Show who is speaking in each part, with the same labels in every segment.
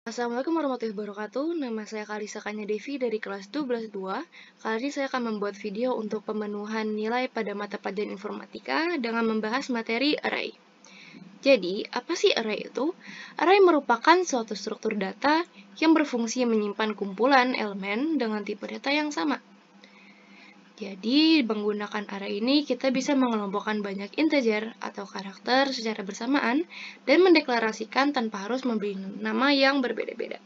Speaker 1: Assalamualaikum warahmatullahi wabarakatuh. Nama saya Kalisa Kanya Devi dari kelas 12.2. Kali ini saya akan membuat video untuk pemenuhan nilai pada mata pelajaran informatika dengan membahas materi array. Jadi, apa sih array itu? Array merupakan suatu struktur data yang berfungsi menyimpan kumpulan elemen dengan tipe data yang sama. Jadi, menggunakan array ini kita bisa mengelompokkan banyak integer atau karakter secara bersamaan dan mendeklarasikan tanpa harus memberi nama yang berbeda-beda.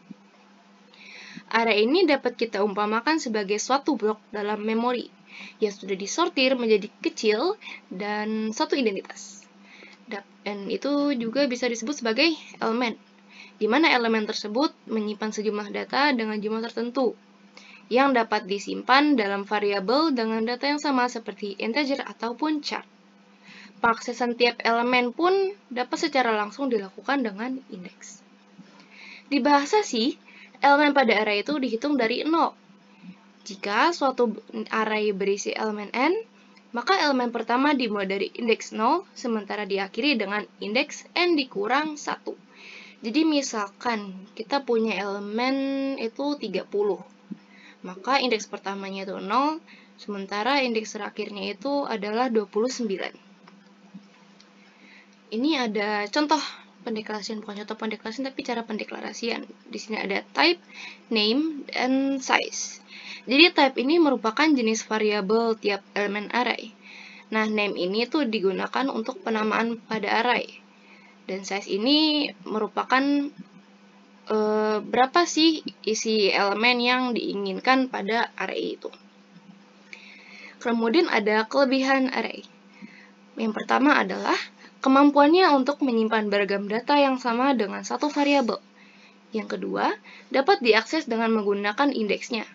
Speaker 1: Array ini dapat kita umpamakan sebagai suatu blok dalam memori yang sudah disortir menjadi kecil dan satu identitas. Dan itu juga bisa disebut sebagai elemen, di mana elemen tersebut menyimpan sejumlah data dengan jumlah tertentu yang dapat disimpan dalam variabel dengan data yang sama seperti integer ataupun char. Pengaksesan tiap elemen pun dapat secara langsung dilakukan dengan indeks. Di bahasa C, elemen pada array itu dihitung dari 0. Jika suatu array berisi elemen n, maka elemen pertama dimulai dari indeks 0, sementara diakhiri dengan indeks n dikurang 1. Jadi misalkan kita punya elemen itu 30. Maka indeks pertamanya itu 0, sementara indeks terakhirnya itu adalah 29. Ini ada contoh pendeklarasian, bukan contoh pendeklarasian, tapi cara pendeklarasian. Di sini ada type, name, dan size. Jadi type ini merupakan jenis variabel tiap elemen array. Nah, name ini tuh digunakan untuk penamaan pada array. Dan size ini merupakan berapa sih isi elemen yang diinginkan pada array itu. Kemudian ada kelebihan array. Yang pertama adalah kemampuannya untuk menyimpan beragam data yang sama dengan satu variabel. Yang kedua, dapat diakses dengan menggunakan indeksnya.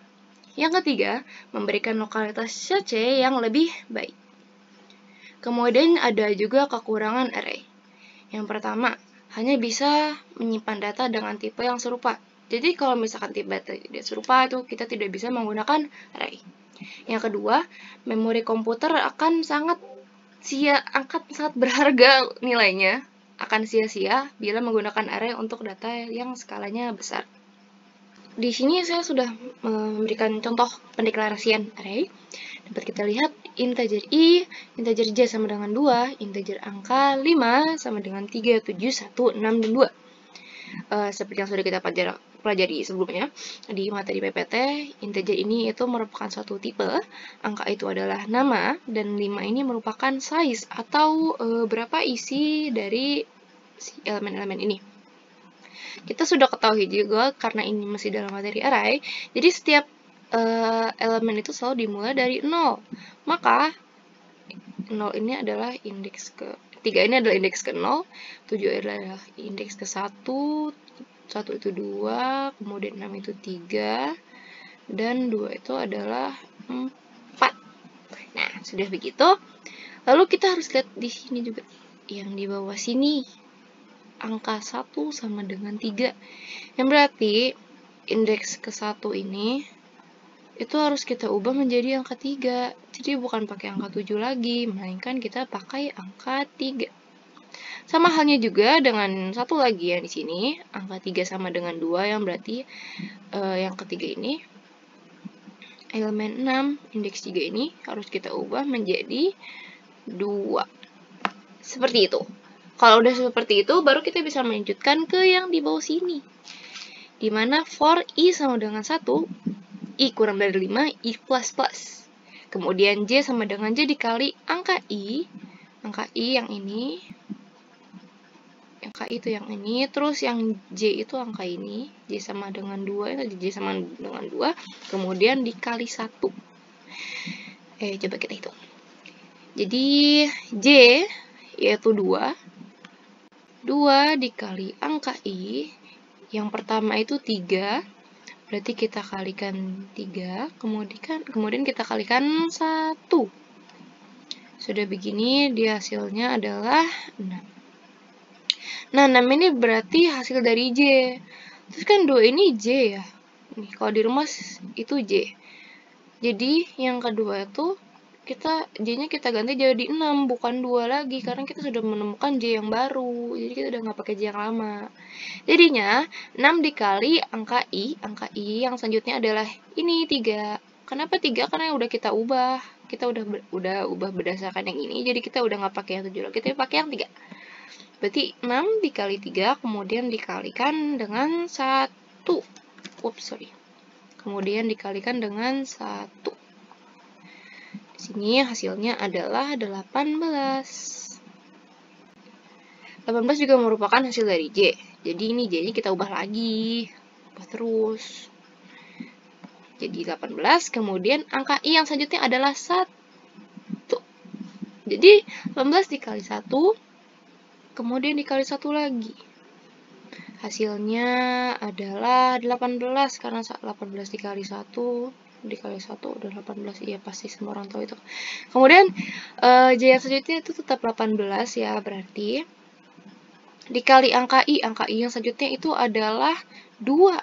Speaker 1: Yang ketiga, memberikan lokalitas search yang lebih baik. Kemudian ada juga kekurangan array. Yang pertama, hanya bisa menyimpan data dengan tipe yang serupa. Jadi kalau misalkan tipe data tidak serupa itu kita tidak bisa menggunakan array. Yang kedua, memori komputer akan sangat berharga nilainya, akan sia-sia bila menggunakan array untuk data yang skalanya besar. Di sini saya sudah memberikan contoh pendeklarasian array. Dapat kita lihat integer i, integer j sama dengan 2, integer angka 5 sama dengan 3, 7, 1, 6, dan 2. Seperti yang sudah kita pelajari sebelumnya di materi PPT, integer ini itu merupakan suatu tipe, angka itu adalah nama, dan 5 ini merupakan size atau berapa isi dari elemen-elemen ini. Kita sudah ketahui juga karena ini masih dalam materi array, jadi setiap elemen itu selalu dimulai dari 0. Maka 0 ini adalah indeks ke 3 ini adalah indeks ke 0, 7 adalah indeks ke 1, 1 itu 2, kemudian 6 itu 3, dan 2 itu adalah 4. Nah, sudah begitu. Lalu kita harus lihat di sini juga, yang di bawah sini, angka 1 sama dengan 3. Yang berarti, indeks ke 1 ini, itu harus kita ubah menjadi angka 3. Jadi bukan pakai angka 7 lagi, melainkan kita pakai angka 3. Sama halnya juga dengan satu lagi yang di sini, angka 3 sama dengan 2, yang berarti yang ketiga ini, elemen 6, indeks 3 ini harus kita ubah menjadi 2. Seperti itu. Kalau udah seperti itu, baru kita bisa melanjutkan ke yang di bawah sini. Dimana for i sama dengan 1, i kurang dari 5, i plus plus. Kemudian j sama dengan j dikali angka i yang ini, angka itu yang ini, terus yang j itu angka ini, j sama dengan 2, j sama dengan 2, kemudian dikali 1. Coba kita hitung. Jadi j yaitu 2 dikali angka i, yang pertama itu 3, berarti kita kalikan 3, kemudian kita kalikan 1. Sudah begini, dia hasilnya adalah 6. Nah, 6 ini berarti hasil dari J. Terus kan 2 ini J ya. Nih, kalau di rumus itu J. Jadi, yang kedua itu J-nya kita ganti jadi 6, bukan 2 lagi, karena kita sudah menemukan J yang baru. Jadi kita udah nggak pakai J yang lama. Jadinya 6 dikali angka I yang selanjutnya adalah ini 3. Kenapa 3? Karena udah kita ubah. Kita udah ubah berdasarkan yang ini, jadi kita udah nggak pakai yang 7 lagi, kita pakai yang 3. Berarti 6 dikali 3, kemudian dikalikan dengan 1. Kemudian dikalikan dengan 1. Di sini hasilnya adalah 18. 18 juga merupakan hasil dari J. Jadi ini J-nya kita ubah lagi. Ubah terus. Jadi 18, kemudian angka I yang selanjutnya adalah 1. Jadi 18 dikali 1, kemudian dikali 1 lagi. Hasilnya adalah 18, karena 18 dikali 1 dikali 1 udah 18, iya pasti semua orang tahu itu. Kemudian J yang selanjutnya itu tetap 18 ya, berarti dikali angka I yang selanjutnya itu adalah 2,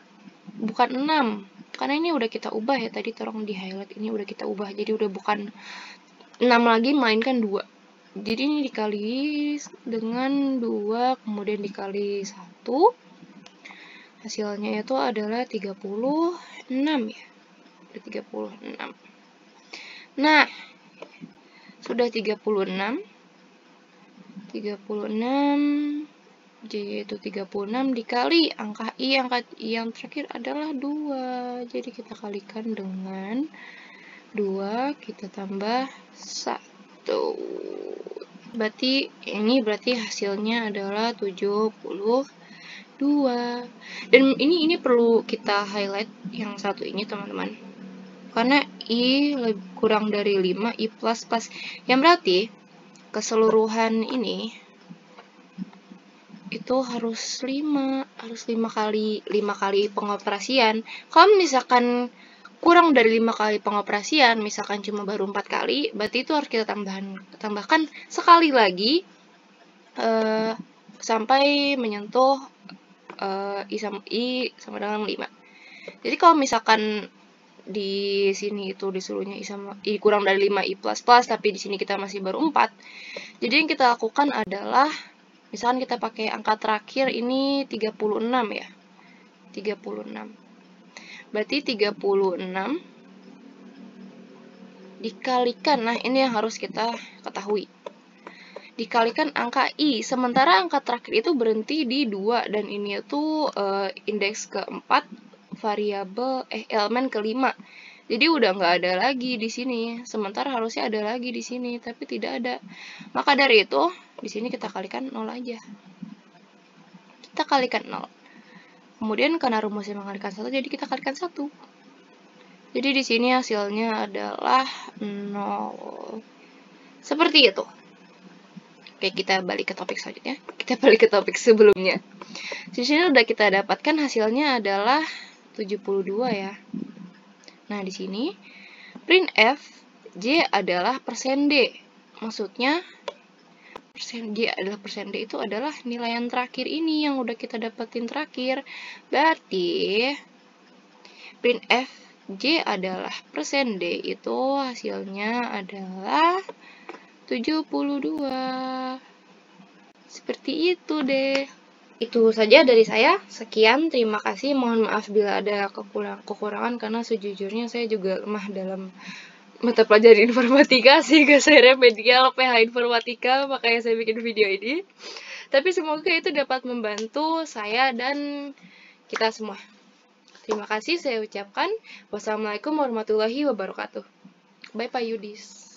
Speaker 1: bukan 6. Karena ini udah kita ubah ya, tadi tolong di highlight, ini udah kita ubah, jadi udah bukan 6 lagi, melainkan 2. Jadi ini dikali dengan 2, kemudian dikali 1, hasilnya itu adalah 36 ya. 36. Nah, sudah 36, J itu 36 dikali angka I yang terakhir adalah 2. Jadi kita kalikan dengan 2, kita tambah 1. Berarti hasilnya adalah 72. Dan ini perlu kita highlight yang satu ini, teman-teman. Karena I kurang dari 5, I plus. Yang berarti keseluruhan ini itu harus 5 kali pengoperasian. Kalau misalkan kurang dari 5 kali pengoperasian, misalkan cuma baru 4 kali, berarti itu harus kita tambahkan sekali lagi sampai menyentuh I sama dengan 5. Jadi kalau misalkan di sini itu disuruhnya I kurang dari 5, I plus, tapi di sini kita masih baru 4. Jadi yang kita lakukan adalah, misalkan kita pakai angka terakhir ini 36 ya. 36. Berarti 36 dikalikan, nah ini yang harus kita ketahui. Dikalikan angka I, sementara angka terakhir itu berhenti di 2, dan ini itu indeks keempat, variabel elemen kelima. Jadi udah nggak ada lagi di sini. Sementara harusnya ada lagi di sini, tapi tidak ada. Maka dari itu, di sini kita kalikan 0 aja. Kita kalikan 0. Kemudian karena rumusnya mengalikan 1, jadi kita kalikan 1. Jadi di sini hasilnya adalah 0. Seperti itu. Oke, kita balik ke topik selanjutnya. Kita balik ke topik sebelumnya. Di sini udah kita dapatkan hasilnya adalah 72 ya. Nah, di sini printf J adalah persen D. Maksudnya persen J adalah persen D itu adalah nilai yang terakhir ini yang udah kita dapetin terakhir. Berarti printf J adalah persen D itu hasilnya adalah 72. Seperti itu deh. Itu saja dari saya. Sekian, terima kasih. Mohon maaf bila ada kekurangan karena sejujurnya saya juga lemah dalam mata pelajaran informatika, sehingga saya remedial PH informatika, makanya saya bikin video ini. Tapi semoga itu dapat membantu saya dan kita semua. Terima kasih saya ucapkan. Wassalamualaikum warahmatullahi wabarakatuh. Bye Pak Yudis.